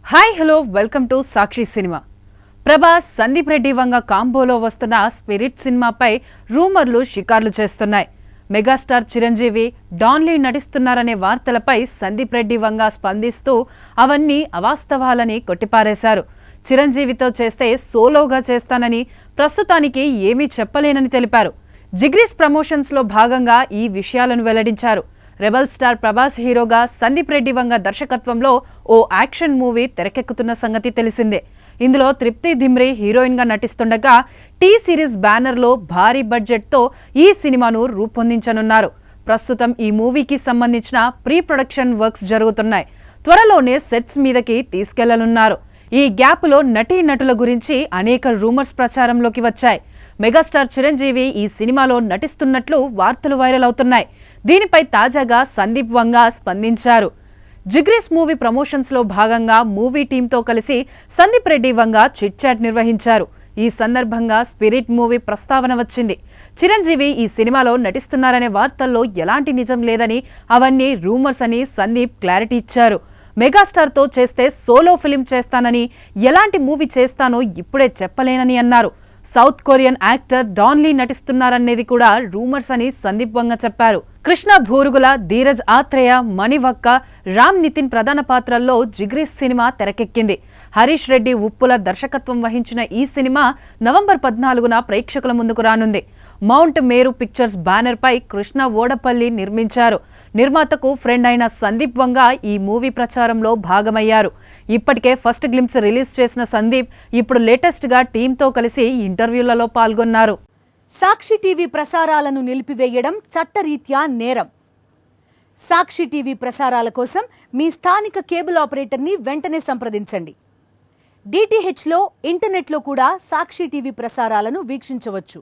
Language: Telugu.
Hi hello welcome to Sakshi cinema. Prabhas Sandeep Reddy Vanga కాంబోలో వస్తున్న స్పిరిట్ సినిమాపై రూమర్లు షికార్లు చేస్తున్నాయి. మెగాస్టార్ చిరంజీవి డాన్లీ నటిస్తున్నారనే వార్తలపై సందీప్ రెడ్డి వంగ స్పందిస్తూ అవన్నీ అవాస్తవాలని కొట్టిపారేశారు. చిరంజీవితో చేస్తే సోలోగా చేస్తానని, ప్రస్తుతానికి ఏమీ చెప్పలేనని తెలిపారు. జిగ్రీస్ ప్రమోషన్స్లో భాగంగా ఈ విషయాలను వెల్లడించారు. రెబల్ స్టార్ ప్రభాస్ హీరోగా సందీప్ రెడ్డి వంగ దర్శకత్వంలో ఓ యాక్షన్ మూవీ తెరకెక్కుతున్న సంగతి తెలిసిందే. ఇందులో తృప్తి ధిమ్రీ హీరోయిన్గా నటిస్తుండగా టీ సిరీస్ బ్యానర్లో భారీ బడ్జెట్తో ఈ సినిమాను రూపొందించనున్నారు. ప్రస్తుతం ఈ మూవీకి సంబంధించిన ప్రీ ప్రొడక్షన్ వర్క్స్ జరుగుతున్నాయి. త్వరలోనే సెట్స్ మీదకి తీసుకెళ్లనున్నారు. ఈ గ్యాప్లో నటీనటుల గురించి అనేక రూమర్స్ ప్రచారంలోకి వచ్చాయి. మెగాస్టార్ చిరంజీవి ఈ సినిమాలో నటిస్తున్నట్లు వార్తలు వైరల్ అవుతున్నాయి. దీనిపై తాజాగా సందీప్ వంగ స్పందించారు. జిగ్రీస్ మూవీ ప్రమోషన్స్లో భాగంగా మూవీ టీంతో కలిసి సందీప్ రెడ్డి వంగ చిట్ చాట్ నిర్వహించారు. ఈ సందర్భంగా స్పిరిట్ మూవీ ప్రస్తావన వచ్చింది. చిరంజీవి ఈ సినిమాలో నటిస్తున్నారనే వార్తల్లో ఎలాంటి నిజం లేదని, అవన్నీ రూమర్స్ అని సందీప్ క్లారిటీ ఇచ్చారు. మెగాస్టార్తో చేస్తే సోలో ఫిలిం చేస్తానని, ఎలాంటి మూవీ చేస్తానో ఇప్పుడే చెప్పలేనని అన్నారు. సౌత్ కొరియన్ యాక్టర్ డాన్లీ నటిస్తున్నారనేది కూడా రూమర్స్ అని సందీప్ వంగ చెప్పారు. కృష్ణ భూరుగుల, ధీరజ్ ఆత్రేయ, మణివక్క, రామ్ నితిన్ ప్రధాన పాత్రల్లో జిగ్రీస్ సినిమా తెరకెక్కింది. హరీష్ రెడ్డి ఉప్పుల దర్శకత్వం వహించిన ఈ సినిమా నవంబర్ 14న ప్రేక్షకుల ముందుకు రానుంది. మౌంట్ మేరు పిక్చర్స్ బ్యానర్ పై కృష్ణ ఓడపల్లి నిర్మించారు. నిర్మాతకు ఫ్రెండ్ అయిన సందీప్ వంగ ఈ మూవీ ప్రచారంలో భాగమయ్యారు. ఇప్పటికే ఫస్ట్ గ్లింప్స్ రిలీజ్ చేసిన సందీప్ ఇప్పుడు లేటెస్ట్ గా టీంతో కలిసి ఇంటర్వ్యూలలో పాల్గొన్నారు. సాక్షి టీవీ ప్రసారాలను నిలిపివేయడం చట్టరీత్యా నేరం. సాక్షి టీవీ ప్రసారాల కోసం మీ స్థానిక కేబుల్ ఆపరేటర్ని వెంటనే సంప్రదించండి. డిటిహెచ్లో, ఇంటర్నెట్లో కూడా సాక్షి టీవీ ప్రసారాలను వీక్షించవచ్చు.